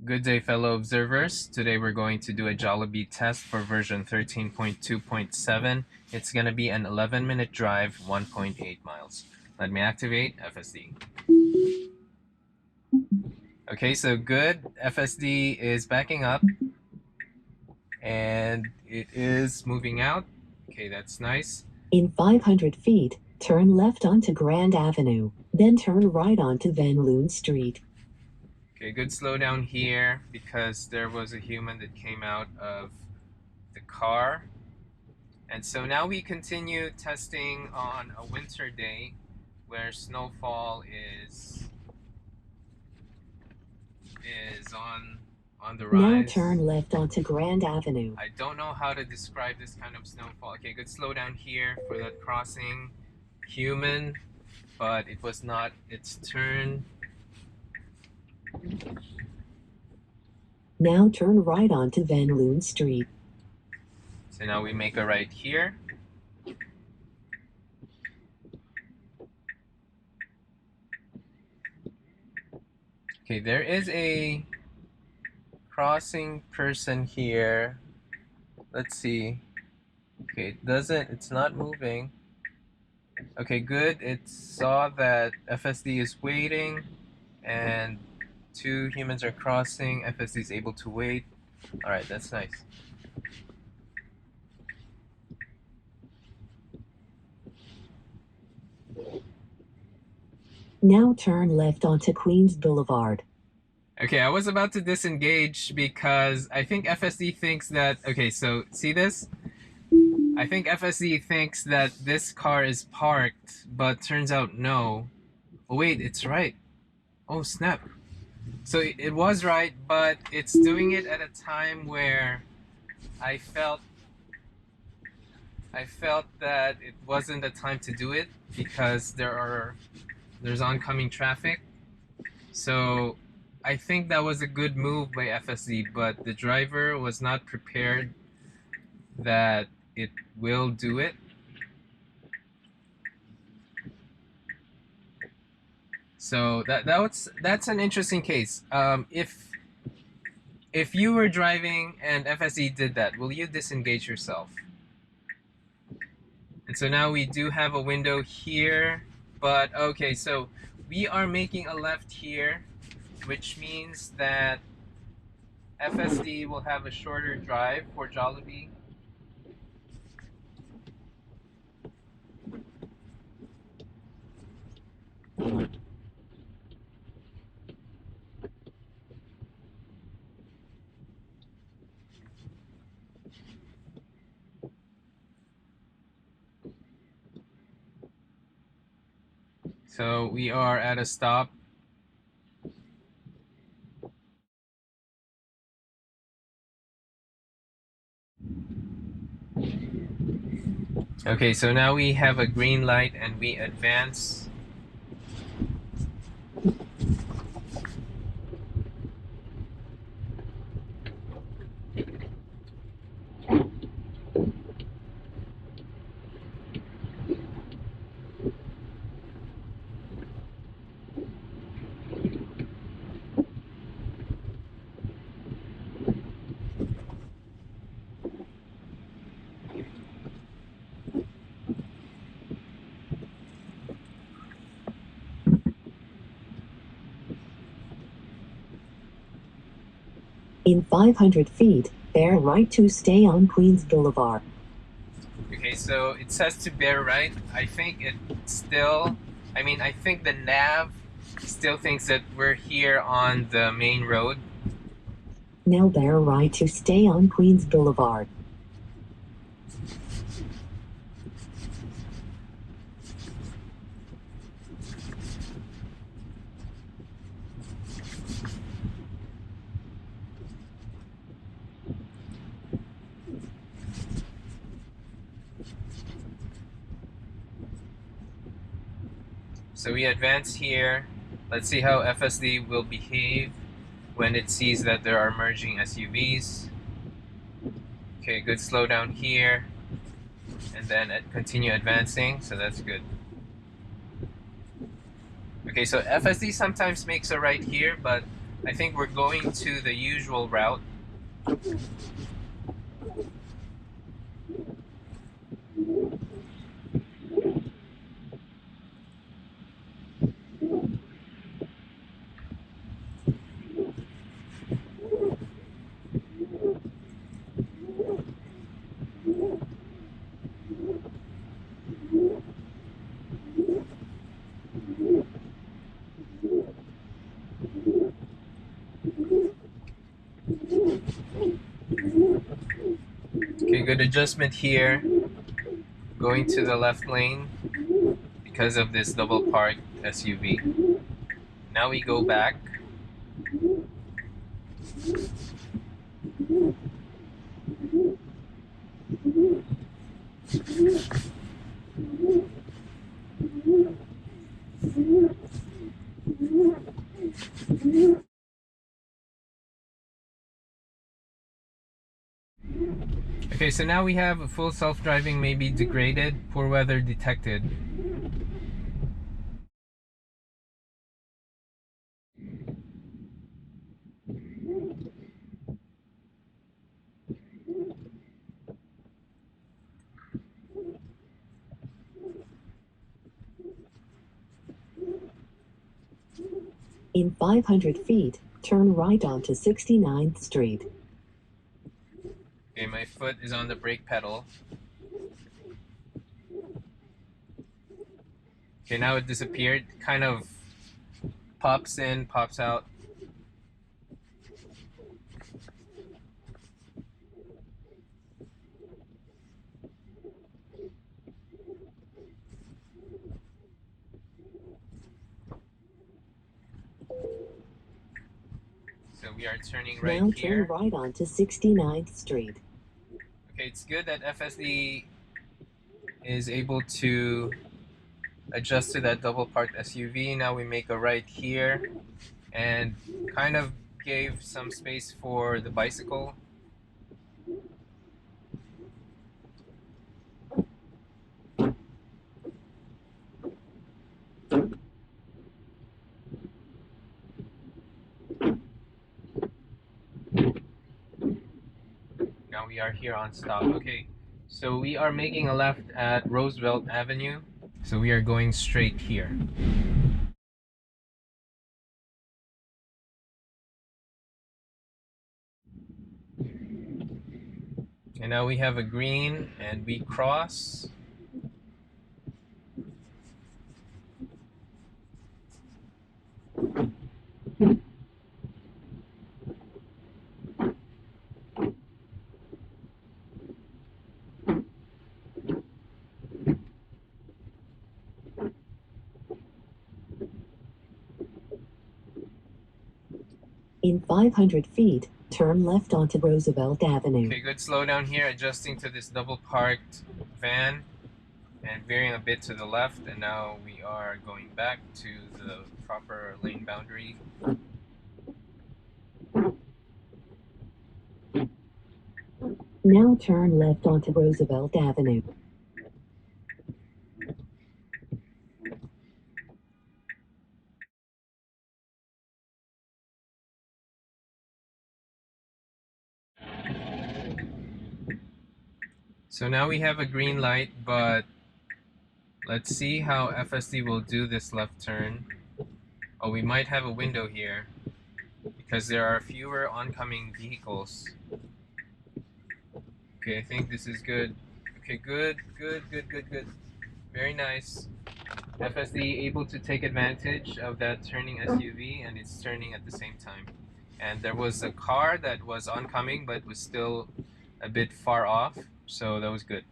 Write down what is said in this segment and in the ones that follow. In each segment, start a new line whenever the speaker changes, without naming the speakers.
Good day, fellow observers. Today we're going to do a Jollibee test for version 13.2.7. It's going to be an 11-minute drive, 1.8 miles. Let me activate FSD. Okay, so good. FSD is backing up and it is moving out. Okay, that's nice.
In 500 feet, turn left onto Grand Avenue, then turn right onto Loon Street.
Okay, good slowdown here because there was a human that came out of the car. And so now we continue testing on a winter day where snowfall is on the rise.
Now turn left onto Grand Avenue.
I don't know how to describe this kind of snowfall. Okay, good slowdown here for that crossing human, but it was not its turn.
Now turn right onto Loon Street.
So now we make a right here. Okay, there is a crossing person here. Let's see. Okay, it's not moving. Okay, good. It saw that FSD is waiting and two humans are crossing. FSD is able to wait. All right, that's nice.
Now turn left onto Queens Blvd.
Okay, I was about to disengage because I think FSD thinks that, okay, so see this? I think FSD thinks that this car is parked, but turns out no. Oh wait, it's right. Oh snap. So it was right, but it's doing it at a time where I felt that it wasn't the time to do it because there's oncoming traffic. So I think that was a good move by FSD, but the driver was not prepared that it will do it. So that's an interesting case. If you were driving and FSD did that, will you disengage yourself? And so now we do have a window here, but okay, so we are making a left here, which means that FSD will have a shorter drive for Jollibee. So we are at a stop. Okay, so now we have a green light and we advance.
In 500 feet, bear right to stay on Queens Blvd.
Okay, so it says to bear right. I think I think the nav still thinks that we're here on the main road.
Now bear right to stay on Queens Blvd.
So we advance here. Let's see how FSD will behave when it sees that there are merging SUVs. Okay, good slowdown here. And then continue advancing, so that's good. Okay, so FSD sometimes makes a right here, but I think we're going to the usual route. Okay, good adjustment here. Going to the left lane because of this double parked SUV. Now we go back. Okay, so now we have a full self-driving, maybe degraded, poor weather detected.
In 500 feet, turn right onto 69th Street.
Okay, my foot is on the brake pedal. Okay, now it disappeared. Kind of pops in, pops out. So we are turning right
Now
here.
turn right onto 69th Street.
Okay, it's good that FSD is able to adjust to that double parked SUV. Now we make a right here and kind of gave some space for the bicycle. Now we are here on stop. Okay, so we are making a left at Roosevelt Avenue. So we are going straight here. And now we have a green and we cross.
In 500 feet, turn left onto Roosevelt Avenue.
Okay, good slowdown here, adjusting to this double parked van and veering a bit to the left, and now we are going back to the proper lane boundary.
Now turn left onto Roosevelt Avenue.
So now we have a green light, but let's see how FSD will do this left turn. Oh, we might have a window here because there are fewer oncoming vehicles. Okay, I think this is good. Okay, good. Very nice. FSD able to take advantage of that turning SUV, and it's turning at the same time. And there was a car that was oncoming but was still a bit far off, so that was good.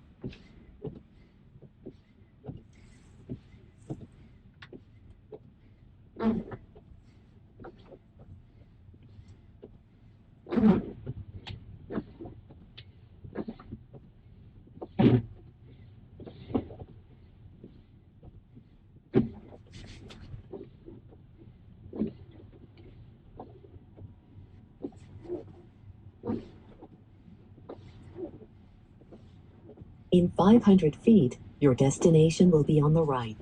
In 500 feet, your destination will be on the right.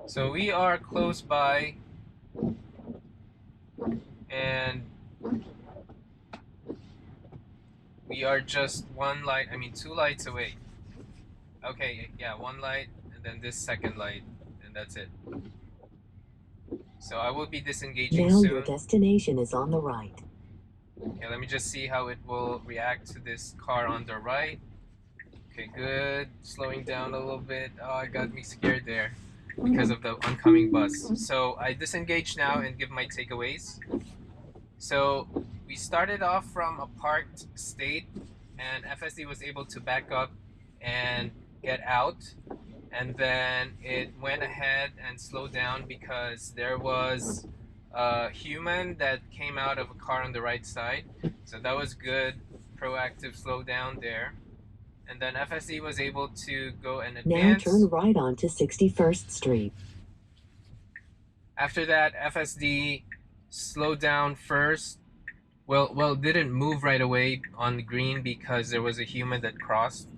So we are close by, and we are just one light, I mean 2 lights away. Okay, yeah, 1 light and then this second light, and that's it. So I will be disengaging
Now your
soon.
destination is on the right.
Okay, let me just see how it will react to this car on the right. Okay, good. Slowing down a little bit. Oh, it got me scared there because of the oncoming bus. So I disengage now and give my takeaways. So we started off from a parked state, and FSD was able to back up and get out. And then it went ahead and slowed down because there was a human that came out of a car on the right side. So that was good, proactive slowdown there. And then FSD was able to go and advance.
Now turn right onto 61st Street.
After that, FSD slowed down first. Well, didn't move right away on the green because there was a human that crossed,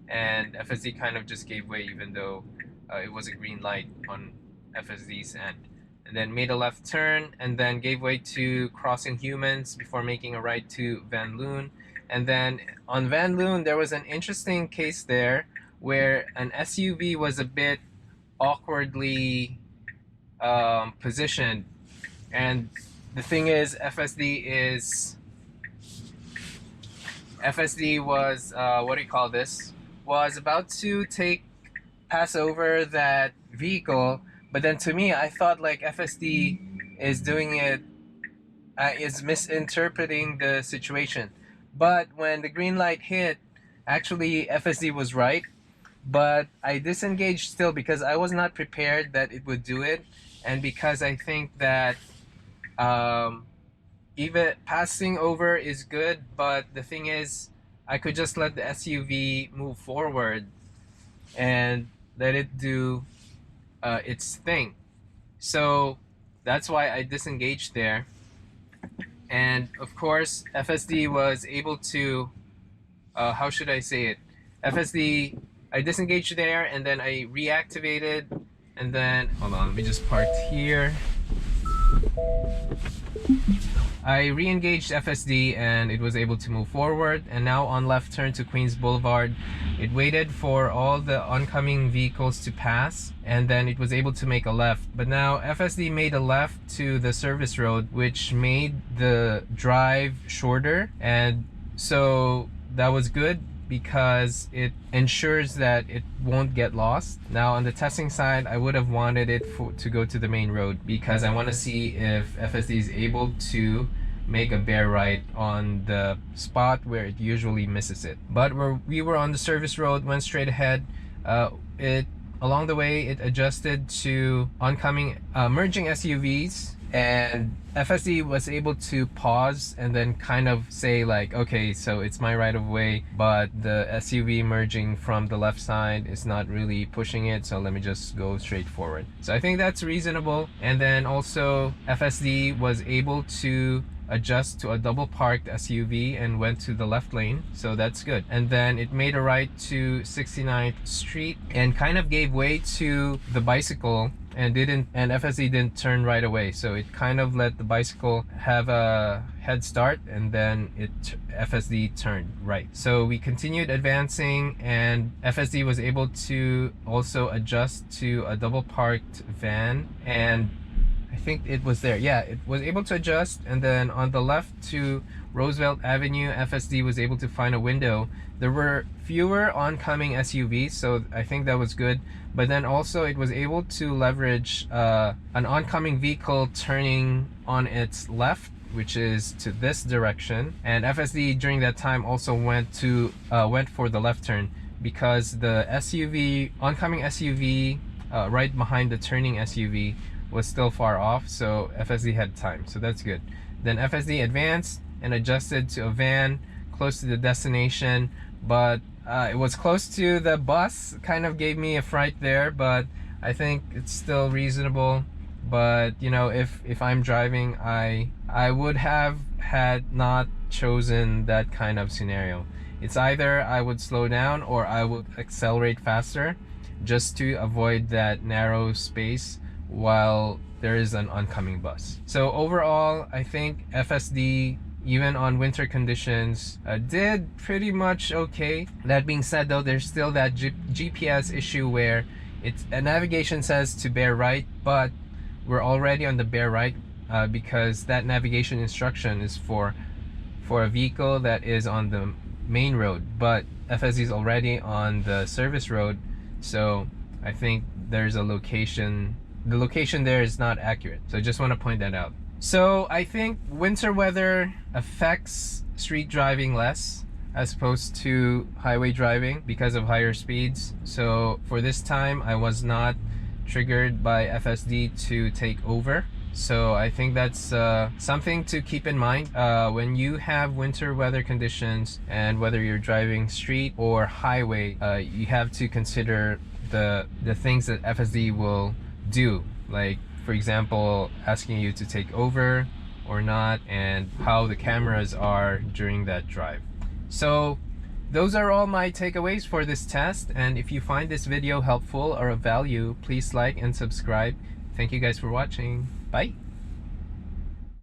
and FSD kind of just gave way even though it was a green light on FSD's end. And then made a left turn and then gave way to crossing humans before making a right to Van Loon. And then on Van Loon, there was an interesting case there where an SUV was a bit awkwardly positioned. And the thing is, FSD was, what do you call this? Was about to pass over that vehicle, but then to me, I thought like FSD is doing it, is misinterpreting the situation. But when the green light hit, actually FSD was right, but I disengaged still because I was not prepared that it would do it, and because I think that even passing over is good, but the thing is, I could just let the SUV move forward and let it do its thing. So that's why I disengaged there. And of course, FSD was able to, how should I say it? FSD, I disengaged there and then I reactivated, and then, hold on, let me just park here. I re-engaged FSD and it was able to move forward, and now on left turn to Queens Blvd, it waited for all the oncoming vehicles to pass and then it was able to make a left. But now FSD made a left to the service road, which made the drive shorter, and so that was good because it ensures that it won't get lost. Now on the testing side, I would have wanted it to go to the main road because I want to see if FSD is able to make a bare right on the spot where it usually misses it. But we were on the service road, went straight ahead. Along the way, it adjusted to oncoming merging SUVs, and FSD was able to pause and then kind of say like, okay, so it's my right of way, but the SUV merging from the left side is not really pushing it, so let me just go straight forward. So I think that's reasonable. And then also FSD was able to adjust to a double parked SUV and went to the left lane, so that's good. And then it made a right to 69th Street and kind of gave way to the bicycle, and FSD didn't turn right away, so it kind of let the bicycle have a head start, and then FSD turned right. So we continued advancing, and FSD was able to also adjust to a double parked van, and I think it was there. Yeah, it was able to adjust, and then on the left to Roosevelt Avenue, FSD was able to find a window. There were fewer oncoming SUVs, so I think that was good. But then also it was able to leverage an oncoming vehicle turning on its left, which is to this direction. And FSD during that time also went for the left turn because the oncoming SUV right behind the turning SUV was still far off, so FSD had time, so that's good. Then FSD advanced and adjusted to a van close to the destination, but it was close to the bus, kind of gave me a fright there, but I think it's still reasonable. But you know, if I'm driving, I would have had not chosen that kind of scenario. It's either I would slow down or I would accelerate faster just to avoid that narrow space while there is an oncoming bus. So overall, I think FSD, even on winter conditions, did pretty much okay. That being said though, there's still that GPS issue where navigation says to bear right, but we're already on the bear right because that navigation instruction is for a vehicle that is on the main road, but FSD is already on the service road, so I think there's a location, the location there is not accurate, so I just want to point that out. So I think winter weather affects street driving less as opposed to highway driving because of higher speeds. So for this time I was not triggered by FSD to take over. So I think that's something to keep in mind when you have winter weather conditions, and whether you're driving street or highway, you have to consider the things that FSD will do, like for example asking you to take over or not, and how the cameras are during that drive. So those are all my takeaways for this test, and if you find this video helpful or of value, please like and subscribe. Thank you guys for watching. Bye.